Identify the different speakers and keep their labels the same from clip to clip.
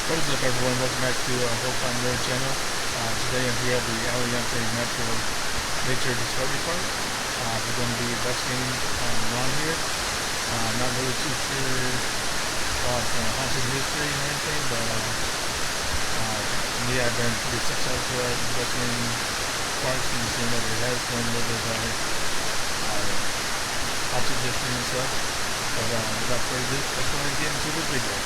Speaker 1: What is up, everyone? Welcome back to Hope on Road channel. Today I'm here at the Aliante Natural Nature Discovery Park. We're going to be investing around here. I'm not really too sure about haunted history or anything, but me, I've been pretty successful at investing in parks and seeing that it has one with haunted history and stuff. But without further ado, let's go ahead and get into this video.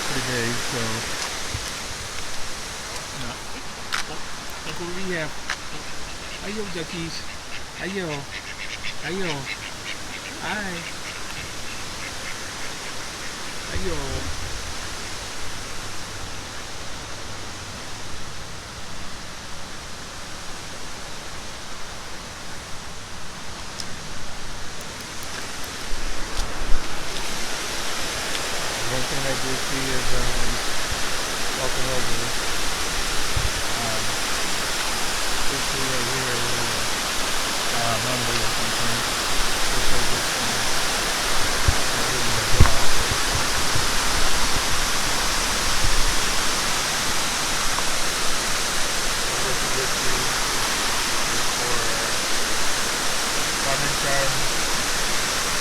Speaker 1: Pretty big, so look what we have. Ayo, duckies. Ayo. Ayo. Hi. Ayo. One thing I do see is walking over this tree right here Monday or something. Looks like it's really a draw. This is this tree is for farming charm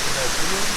Speaker 1: in that field.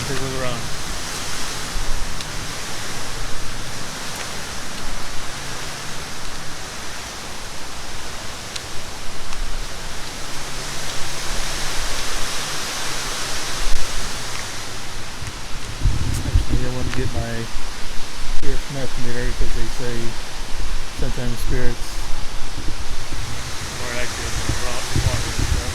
Speaker 1: Take a look around. Actually, I want to get my EMF meter because they say sometimes spirits are active in the water and stuff.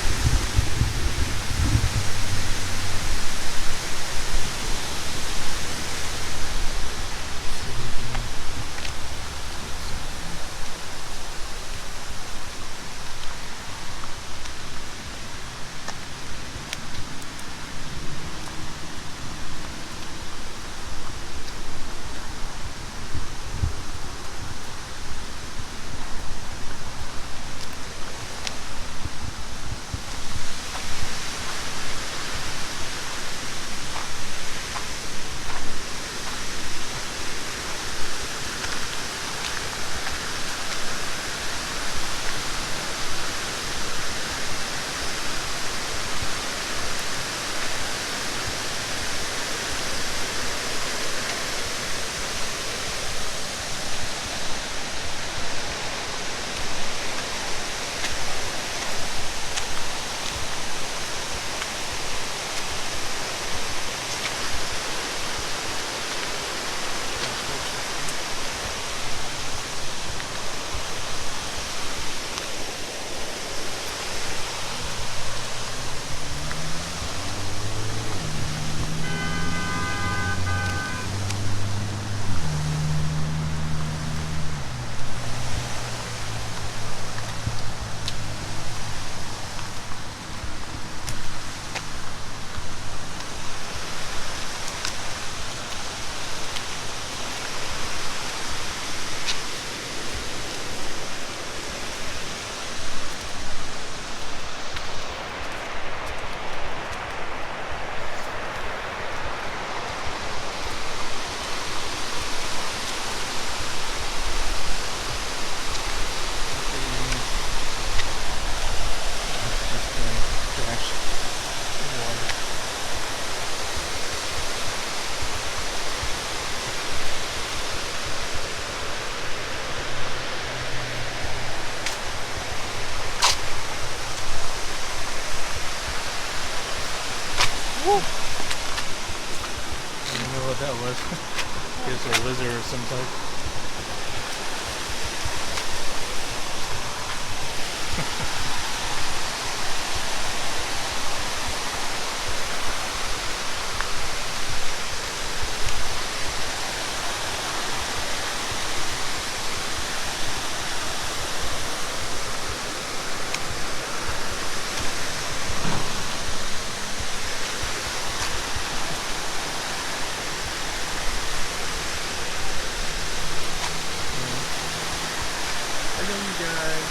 Speaker 1: I don't know what that was. Guess a lizard or some type. Hello, you guys.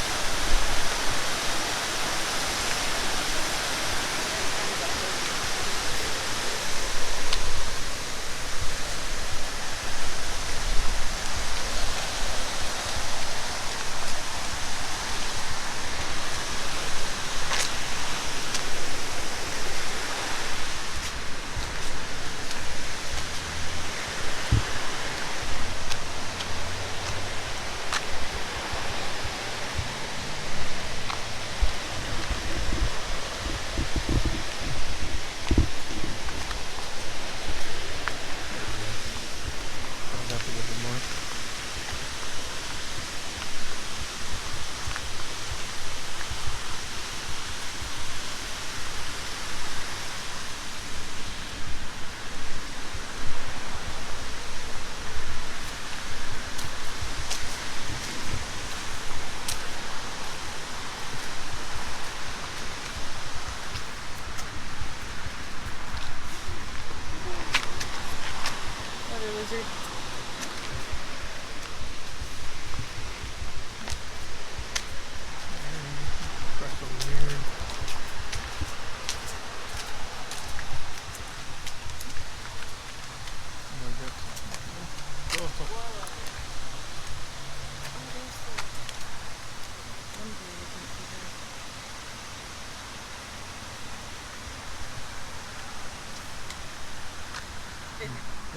Speaker 1: I'll have to get some more.
Speaker 2: Water lizard.
Speaker 1: Press over here. More ducks. Go.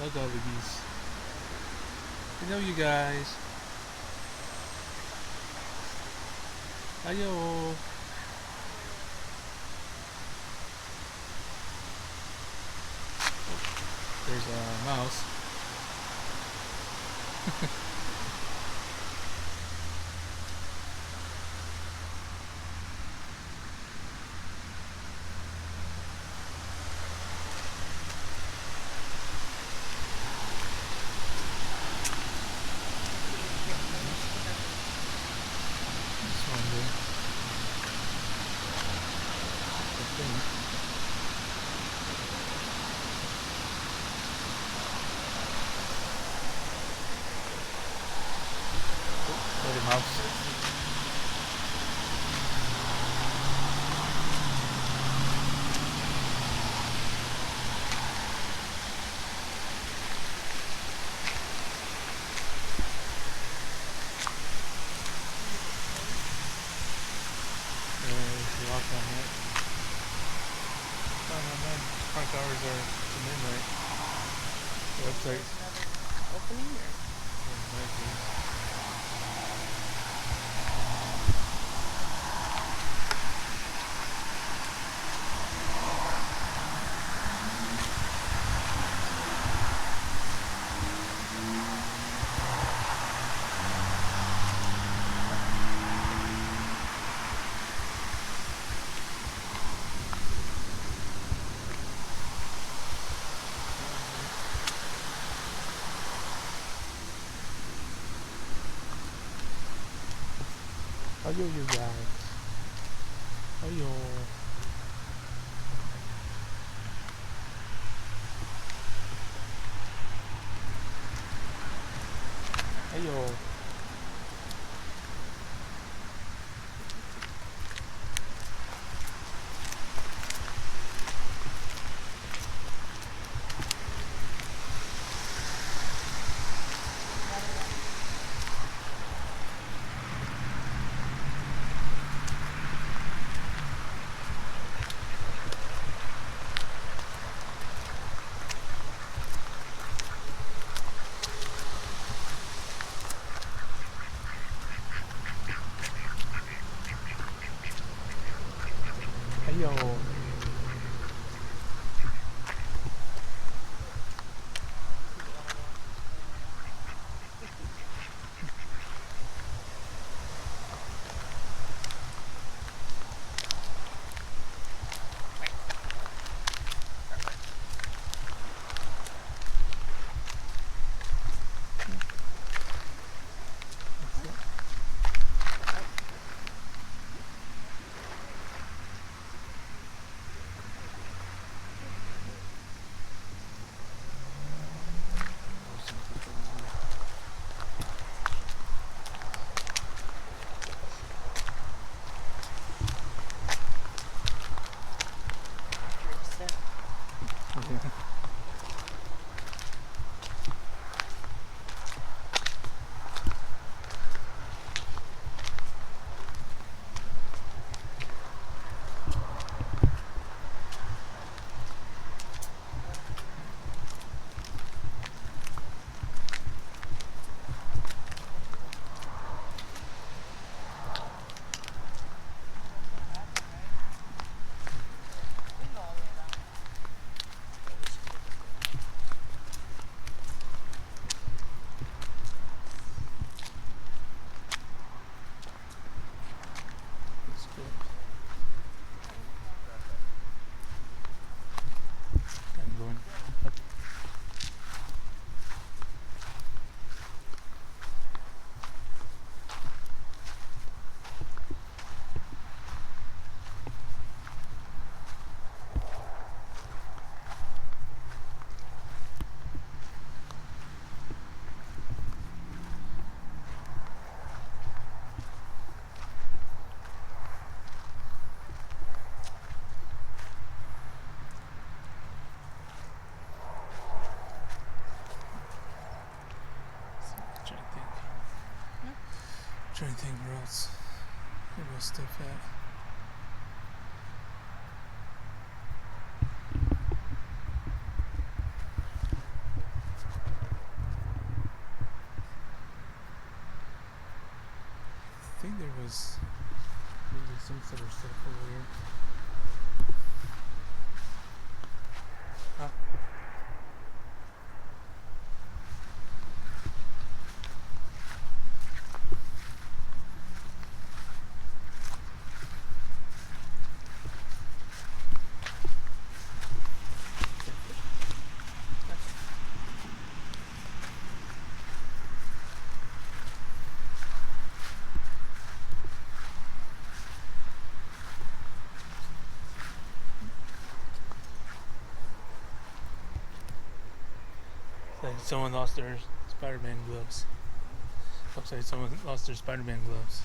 Speaker 1: Look at all the geese. Hello, you guys. Hello. There's a mouse. This one here. I think. Little mouse. She walked on it. Oh no, man. Park hours are to midnight. The website.
Speaker 2: Opening or?
Speaker 1: Hello, you guys. Hello. Hello. Hello. trying to think where else there was stuff at. I think there was maybe some sort of stuff over here. Huh? Like someone lost their Spider-Man gloves. Looks like someone lost their Spider-Man gloves.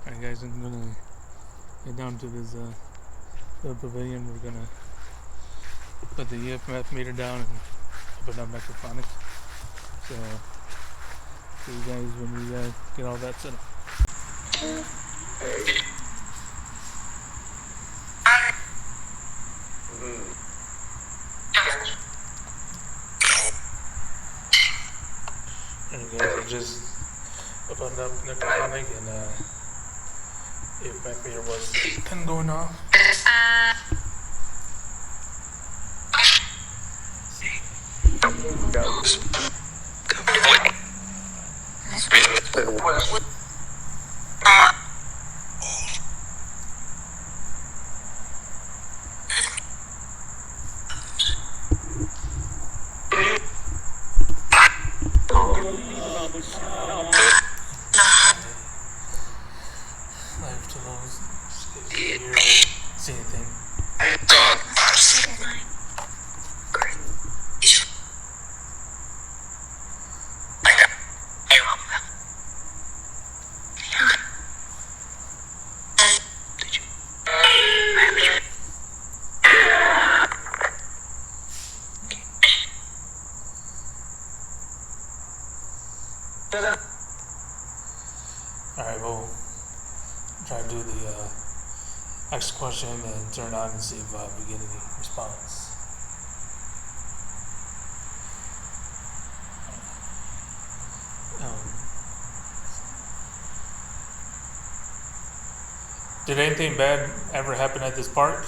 Speaker 1: Alright guys, I'm gonna head down to this little pavilion. We're gonna put the EMF meter down and open up Mechatronics. So, see you guys when we get all that set up. Alright guys, I just opened up Mechatronic and EMF meter was kind of going off. Life to those see anything. Alright, we'll try to do the next question and turn on and see if we get any response. Did anything bad ever happen at this park?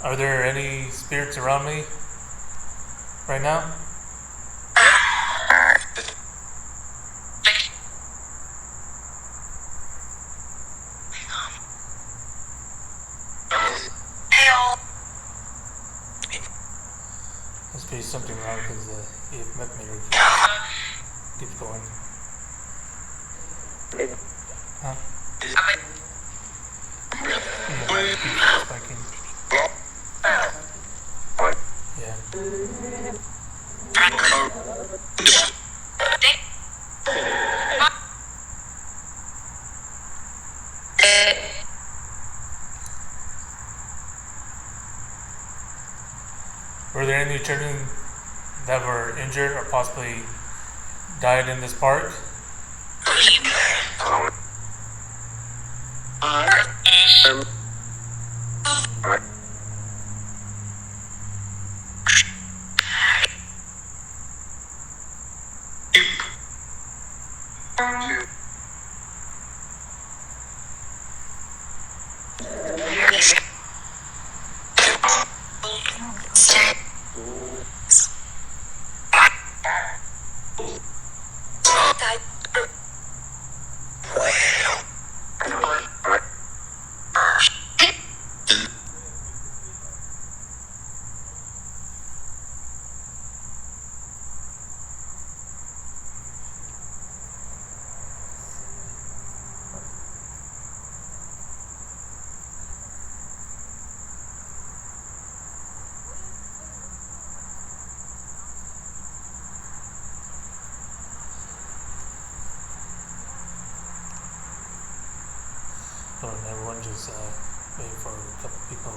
Speaker 1: Are there any spirits around me right now? be something wrong because the EMF meter keeps going. Huh? Yeah, it keeps spiking. Yeah. Were there any children that were injured or possibly died in this park? And everyone just waiting for a couple people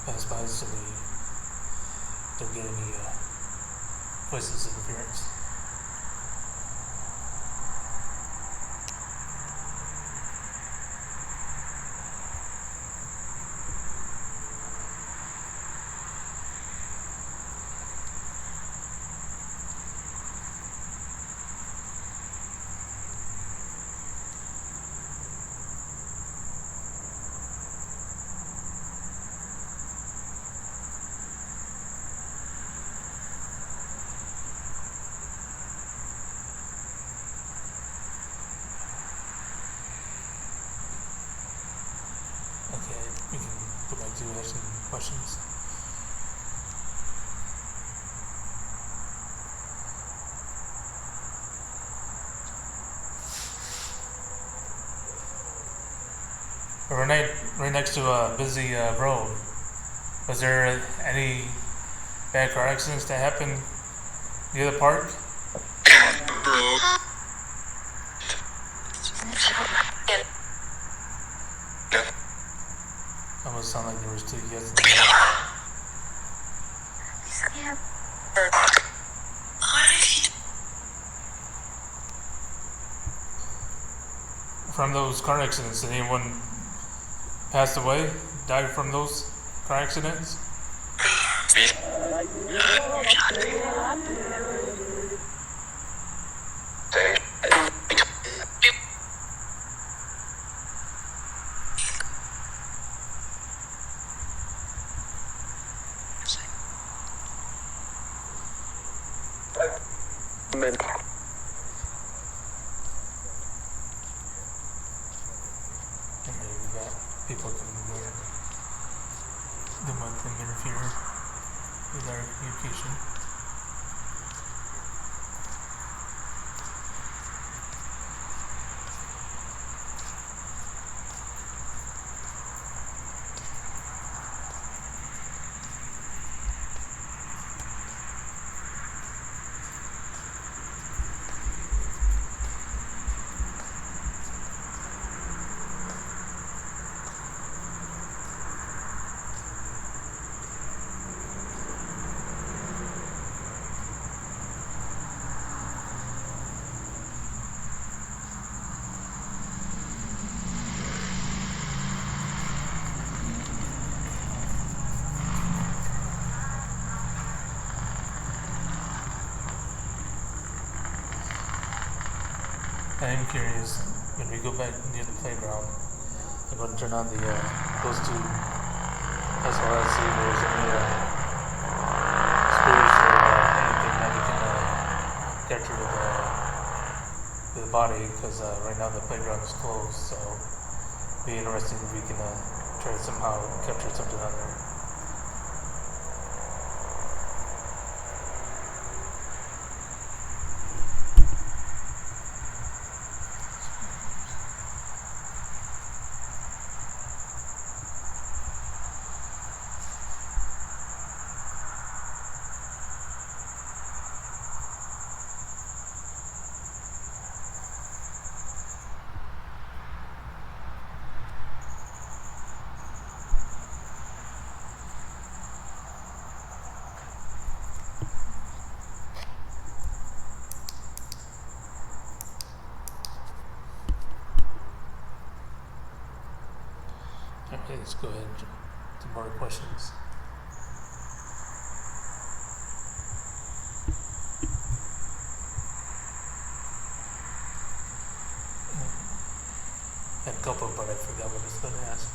Speaker 1: pass by so they don't get any voices interference. We can go back to asking questions. Right next to a busy road. Was there any bad car accidents that happened near the park? Almost sound like there was two kids in there. From those car accidents, did anyone pass away, died from those car accidents? People can interfere with our communication. I am curious, when we go back near the playground, I'm going to turn on the those two SLS, see if there's any spirits or anything that we can capture with the body, because right now the playground is closed, so it'd be interesting if we can try to somehow capture something on there.
Speaker 2: Okay, let's go ahead and do more questions. I had a couple, but I forgot what I was going to ask.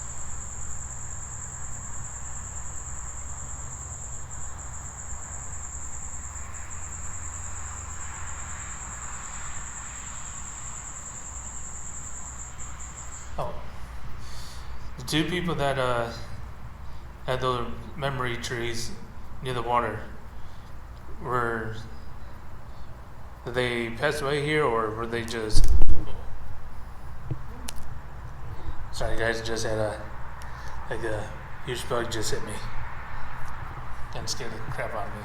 Speaker 2: Oh, the two people that had those memory trees near the water were did they pass away here or were they just? Sorry, guys, just had a huge bug just hit me and scared the crap out of me.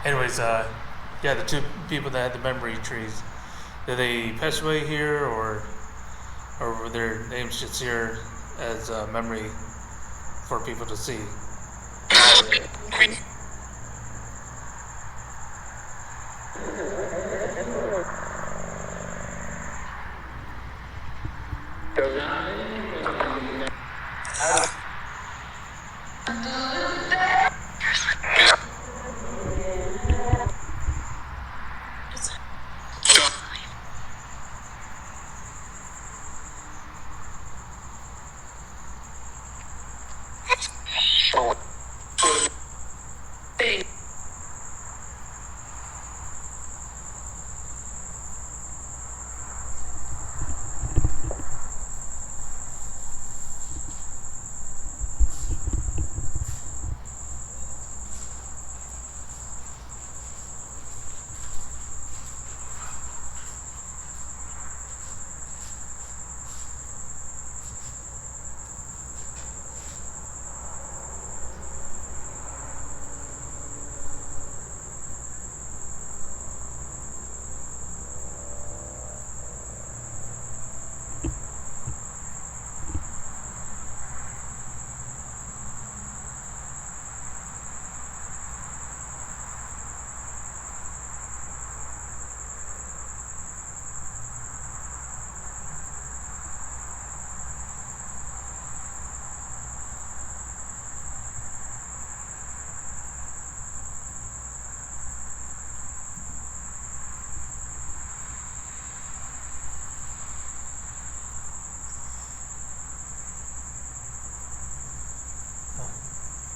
Speaker 2: Anyways, yeah, the two people that had the memory trees, did they pass away here or were their names just here as a memory for people to see?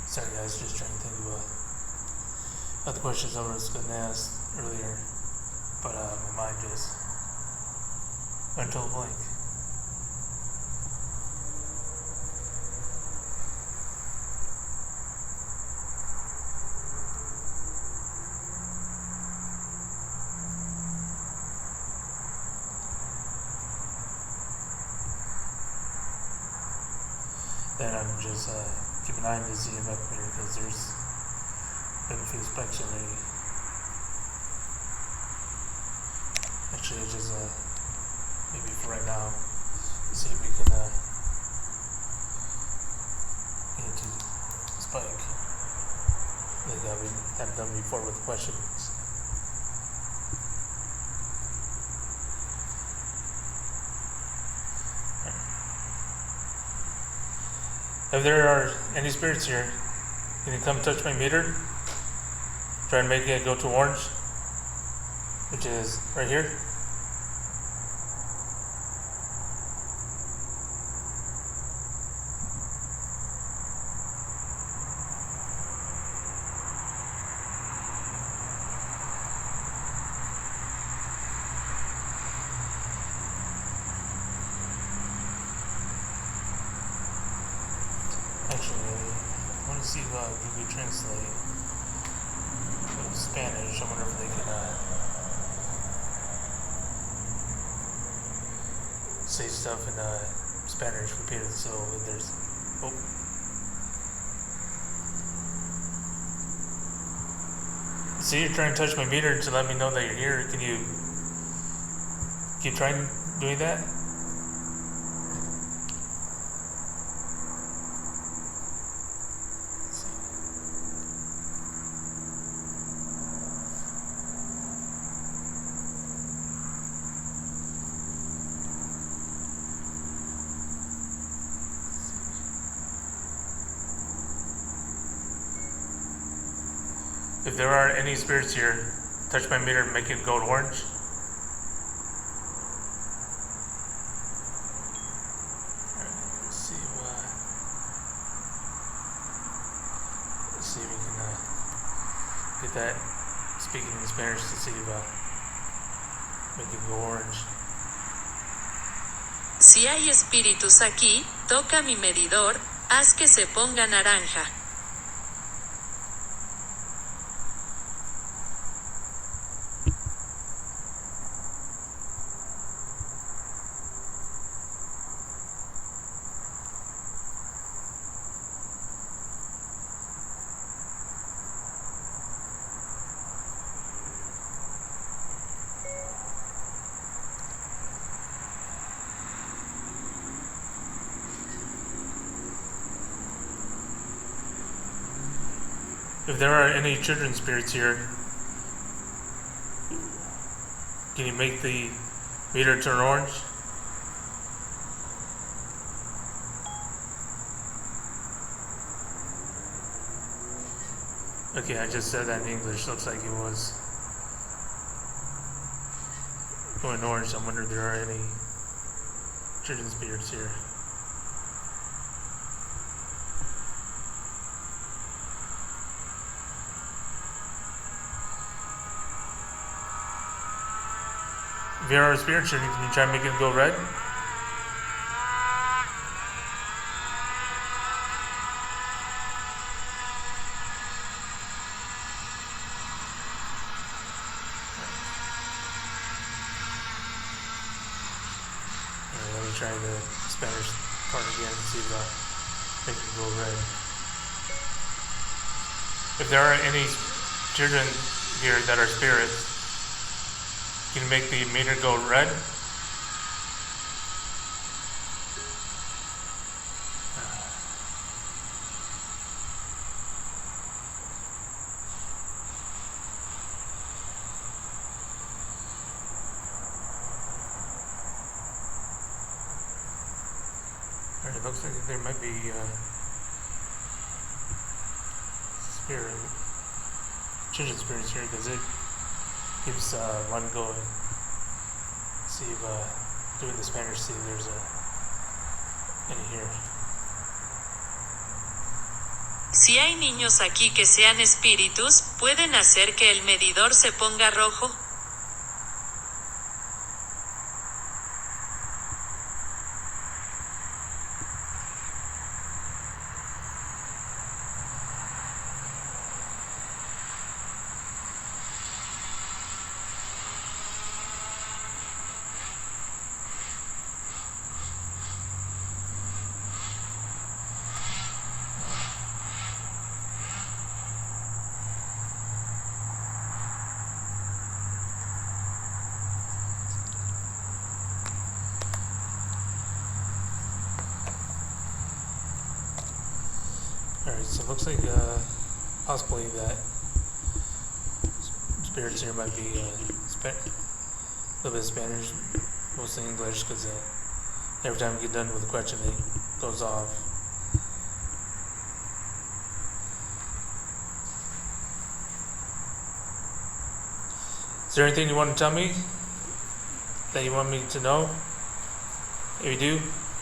Speaker 2: Sorry guys, just trying to think of other questions I was going to ask earlier, but my mind just went to a blank. Then I'm just keep an eye on the ZMF meter because there's been a few spikes already. Actually, I just maybe for right now, see if we can get to spike like we have done before with questions. If there are any spirits here, can you come touch my meter? Try and make it go to orange, which is right here. Actually, I want to see if Google Translate Spanish. I wonder if they can say stuff in Spanish repeated. So if there's see, you're trying to touch my meter to let me know that you're here. Can you keep trying doing that? If there are any spirits here, touch my meter and make it go orange. Let's see if we can get that speaking in Spanish to see if make it go orange.
Speaker 3: Si hay espíritus aquí, toca mi medidor, haz que se ponga naranja.
Speaker 2: If there are any children spirits here, can you make the meter turn orange? Okay, I just said that in English. Looks like it was going orange. I wonder if there are any children spirits here. If you are a spirit children, can you try and make it go red? Let me try the Spanish part again and see if I make it go red. If there are any children here that are spirits, can you make the meter go red? Alright, it looks like there might be children spirits here because it keeps one going. See if doing the Spanish, see if there's any here.
Speaker 3: Si hay niños aquí que sean espíritus, ¿pueden hacer que el medidor se ponga rojo?
Speaker 2: Alright, so it looks like possibly that spirits here might be a little bit of Spanish, mostly English, because every time we get done with a question, it goes off. Is there anything you want to tell me that you want me to know? If you do,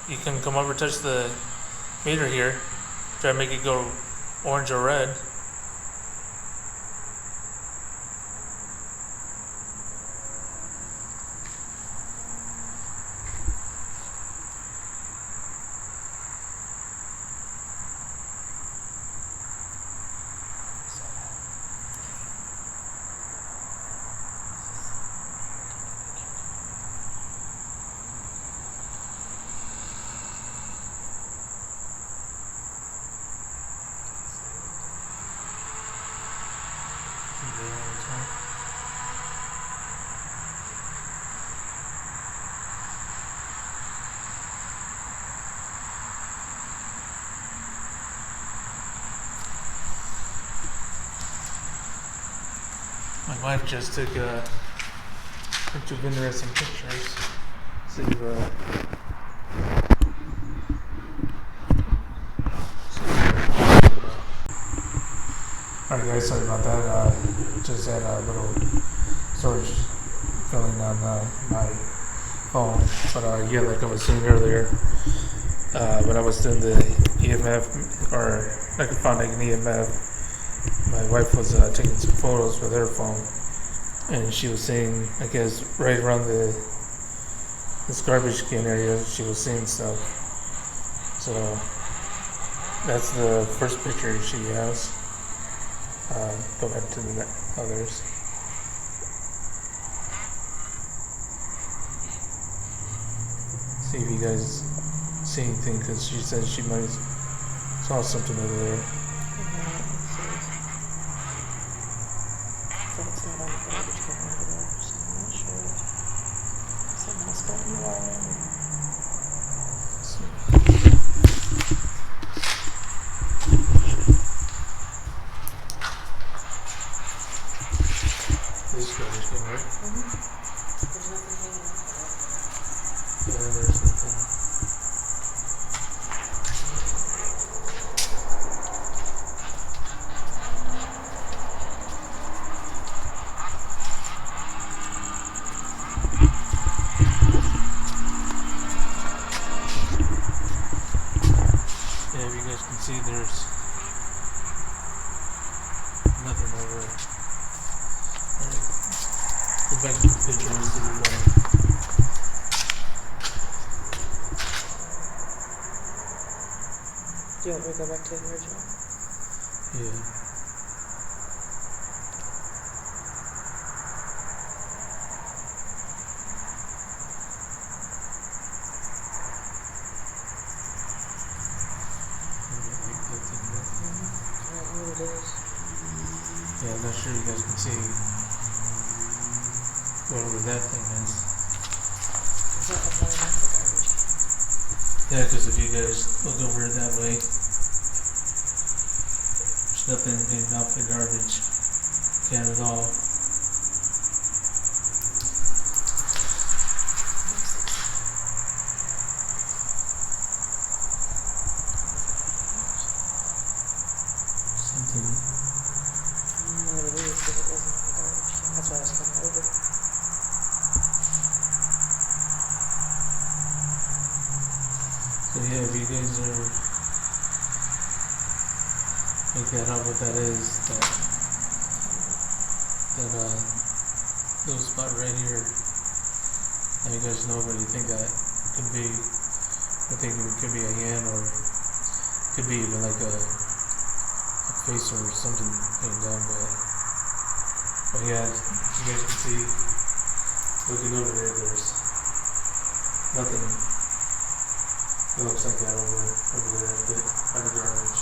Speaker 2: you can come over, touch the meter here, try to make it go orange or red. My wife just took a bunch of interesting pictures. See Alright guys, sorry about that. Just had a little storage filling on my phone. But yeah, like I was saying earlier, when I was doing the EMF, or I could find an EMF, my wife was taking some photos with her phone, and she was seeing, I guess, right around this garbage can area, she was seeing stuff. So that's the first picture she has. Go ahead to the others. See if you guys see anything, because she said she might saw something over there.
Speaker 4: It's not on the garbage can over there, so I'm not sure. Something else got in the wall.
Speaker 2: This garbage can, right?
Speaker 4: There's nothing hanging off of
Speaker 2: Yeah, there's nothing. Yeah, if you guys can see, there's nothing over it. Alright, go back to the picture and see what we got.
Speaker 4: Do you want me to go back to the original?
Speaker 2: Yeah.
Speaker 4: I don't know what it is.
Speaker 2: Yeah, I'm not sure you guys can see whatever that thing is.
Speaker 4: There's nothing hanging off the garbage can.
Speaker 2: Yeah, because if you guys look over it that way, there's nothing hanging off the garbage can at all. Something.
Speaker 4: I don't know what it is, but it wasn't on the garbage can. That's why I was coming over.
Speaker 2: So yeah, if you guys are make that out what that is, that little spot right here. Now you guys know what you think that could be. I think it could be a hand, or could be even like a face or something hanging down, but yeah, as you guys can see, looking over there, there's nothing that looks like that over there by the garbage.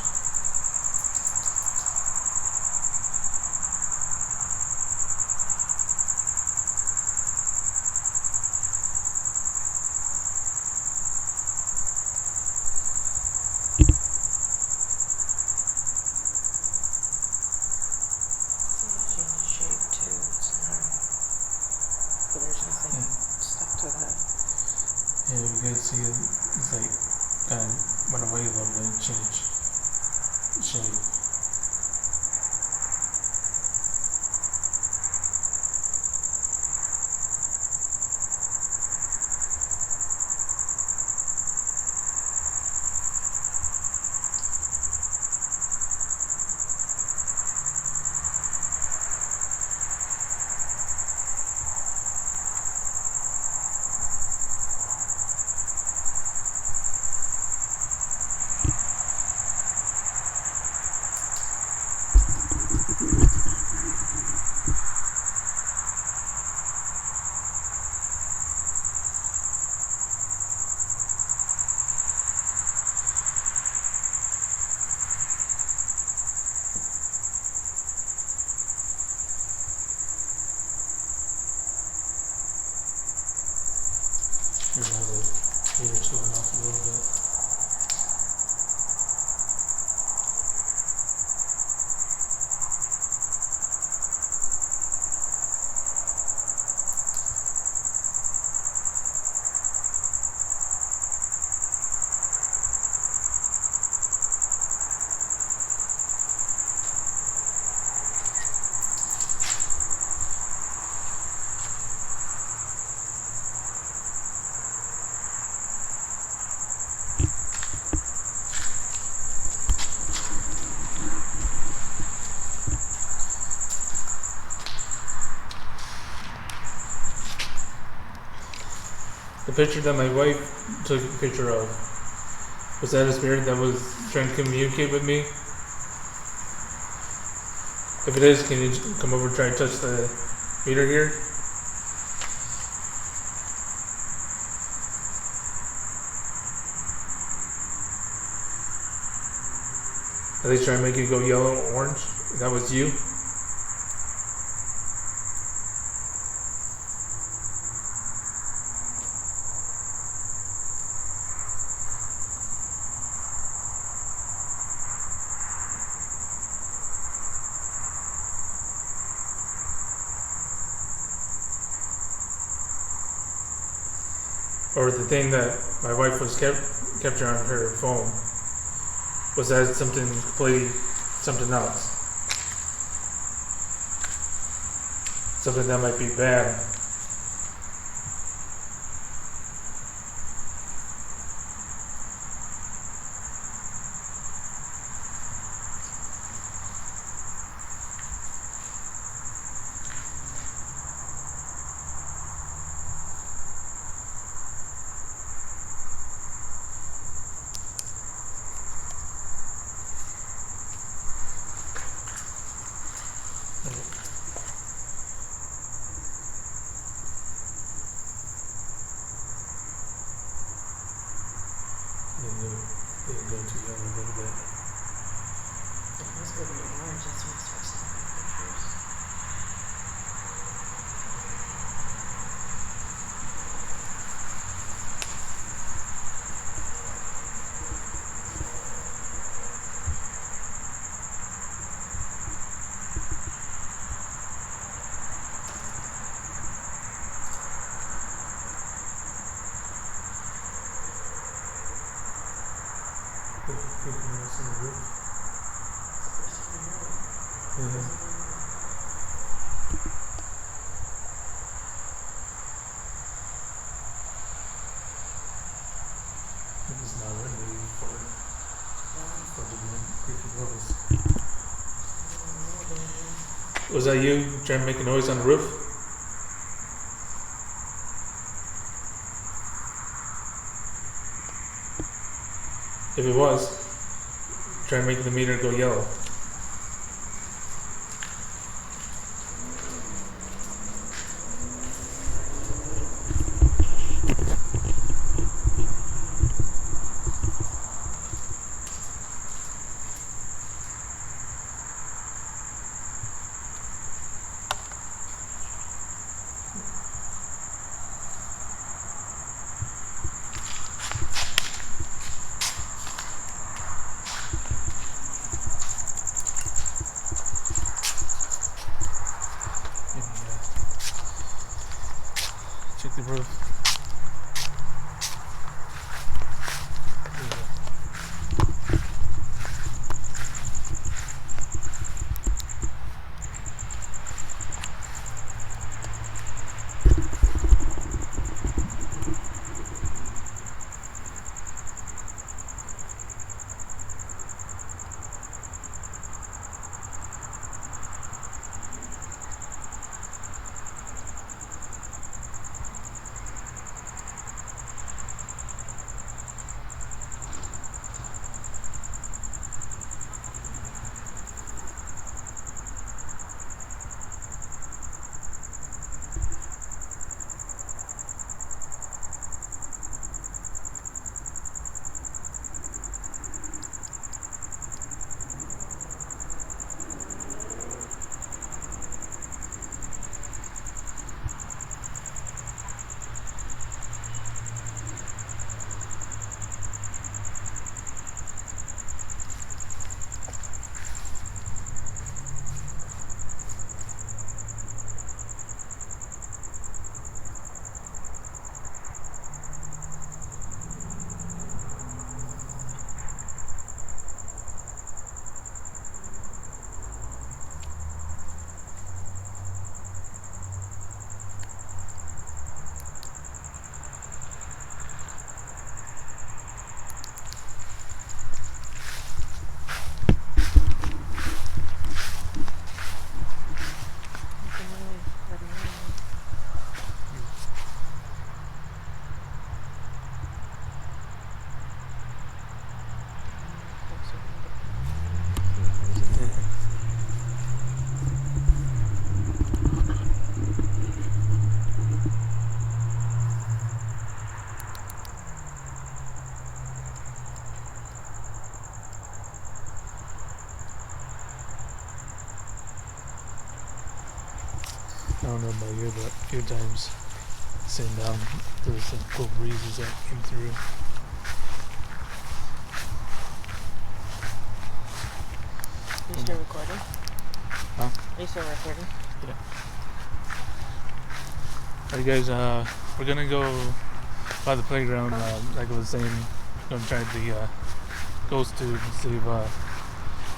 Speaker 4: It changed shape too. It's not. But there's nothing
Speaker 2: Yeah.
Speaker 4: stuck to that.
Speaker 2: Yeah, you guys see it, it's like kind of went away a little bit, changed shape. The picture that my wife took a picture of, was that a spirit that was trying to communicate with me? If it is, can you come over and try to touch the meter here? At least try and make it go yellow or orange. That was you? Or the thing that my wife was capturing on her phone, was that something completely something else? Something that might be bad. They can go too young a little bit.
Speaker 4: It was going to be orange. That's when it starts taking pictures.
Speaker 2: This is not ready for the creepy noise. Was that you trying to make a noise on the roof? If it was, try and make the meter go yellow. don't know about you, but a few times sitting down, there was some cool breezes that came through.
Speaker 4: You still recording?
Speaker 2: Huh?
Speaker 4: Are you still recording?
Speaker 2: Alright guys, we're gonna go by the playground, like I was saying, gonna try the ghost tube and see if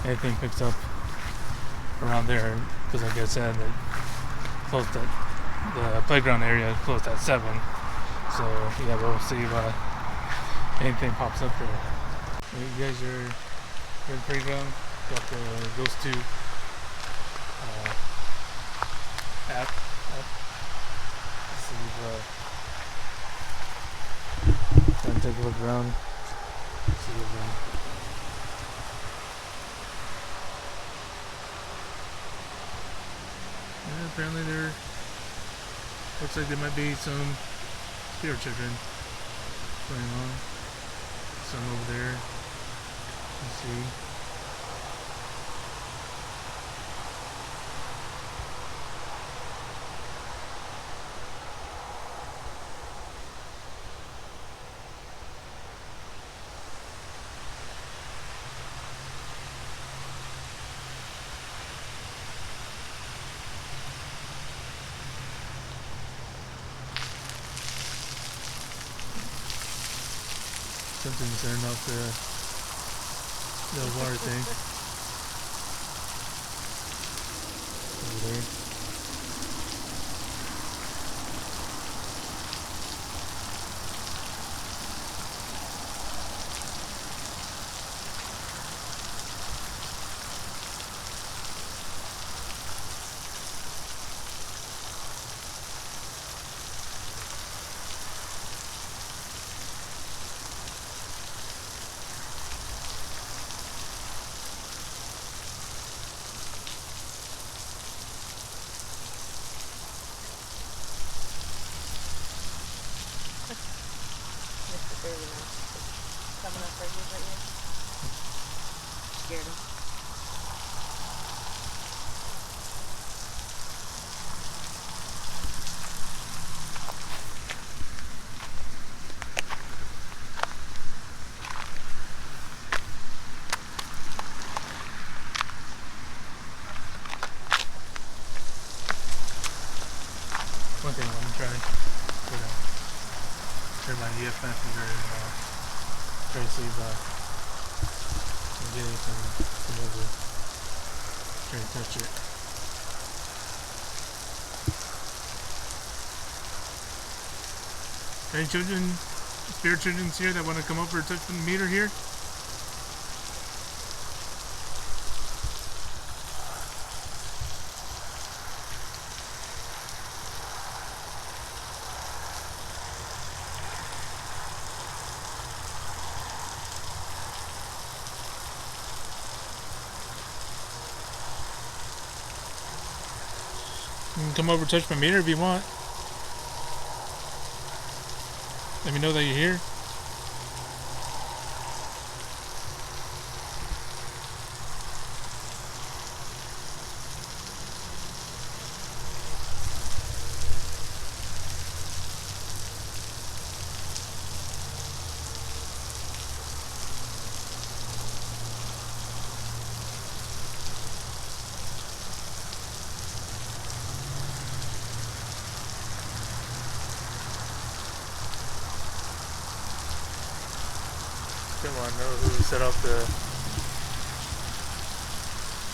Speaker 2: anything picks up around there, because like I said, it closed at the playground area closed at 7, so yeah, we'll see if anything pops up there. You guys are at the playground, got the ghost tube app. Let's see if try and take a look around, see if yeah, apparently there looks like there might be some spirit children going on. Some over there. Let's see. Something's turned off the water thing over there.
Speaker 4: Mr. Baby now. Coming up for you right here. Scared him.
Speaker 2: One thing I'm gonna try turn my EF messenger and try to see if I can get it from over. Try to touch it. Any children, spirit children here that want to come over and touch the meter here? You can come over, touch my meter if you want. Let me know that you're here. Didn't want to know who set up the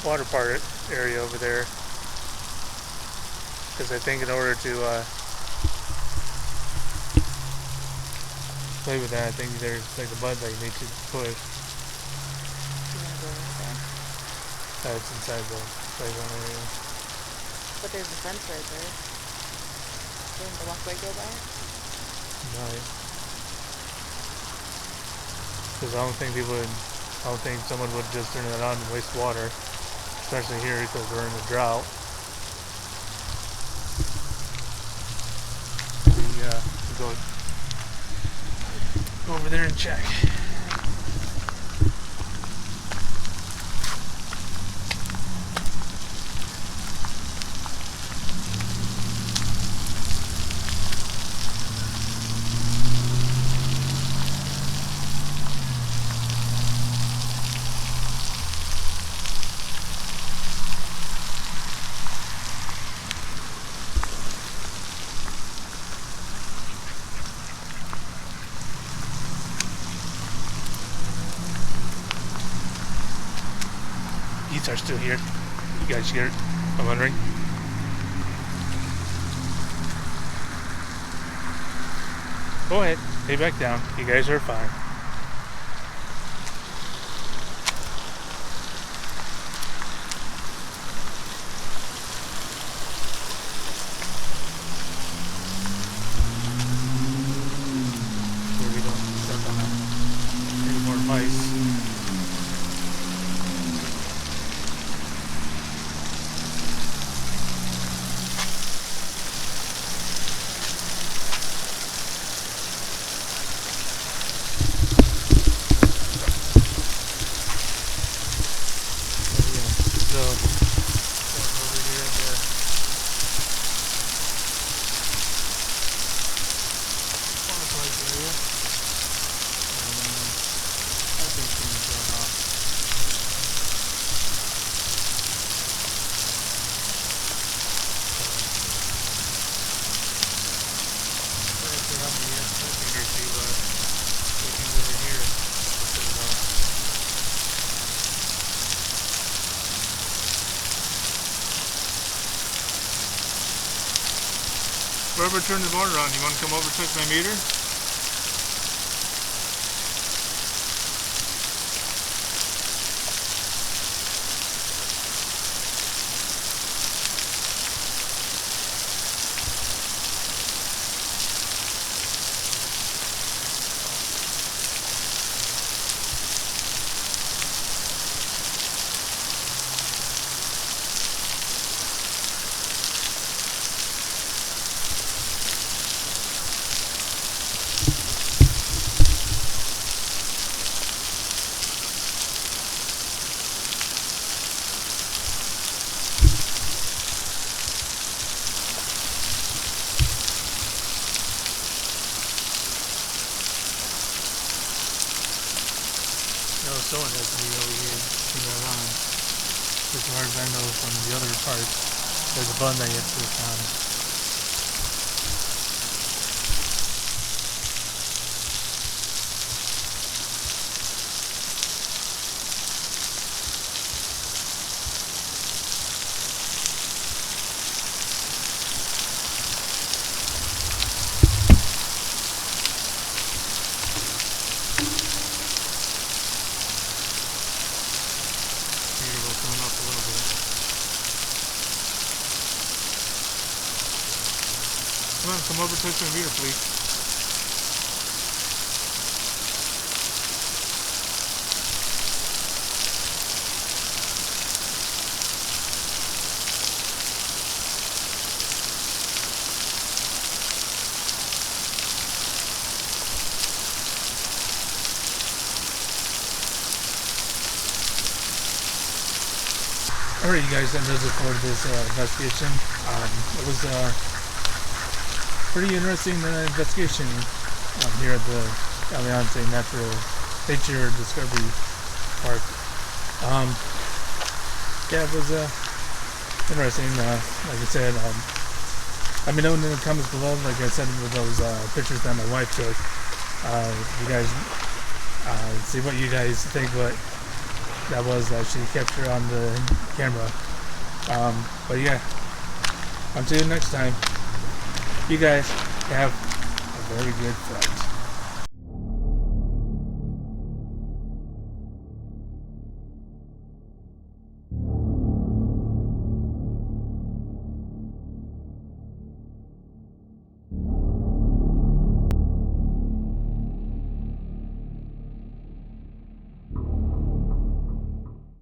Speaker 2: water park area over there, because I think in order to play with that, I think there's like a button that you need to push.
Speaker 4: You wanna go right there?
Speaker 2: That's inside the playground area.
Speaker 4: But there's a fence right there. Didn't the walkway go by it?
Speaker 2: No. Because I don't think someone would just turn it on and waste water, especially here because we're in a drought. Yeah, go over there and check. seats are still here. You guys hear it? I'm wondering. Go ahead. Lay back down. You guys are fine. We don't step on any more mice. So, over here at the fireplace area. I think it's going to go off. Right there on the figure to looking over here. Set it off. Whoever turned the motor on, you want to come over and check my meter? No, someone has to be over here to turn that on. As far as I know from the other part, there's a button that you have to push on. Meter will come up a little bit. Come on, come over and touch my meter, please. Alright, you guys, that does it for this investigation. It was a pretty interesting investigation here at the Aliante Natural Nature Discovery Park. Yeah, it was interesting. Like I said, let me know in the comments below. Like I said, with those pictures that my wife took. You guys see what you guys think, but that was she captured on the camera. But yeah, until next time, you guys have a very good Friday.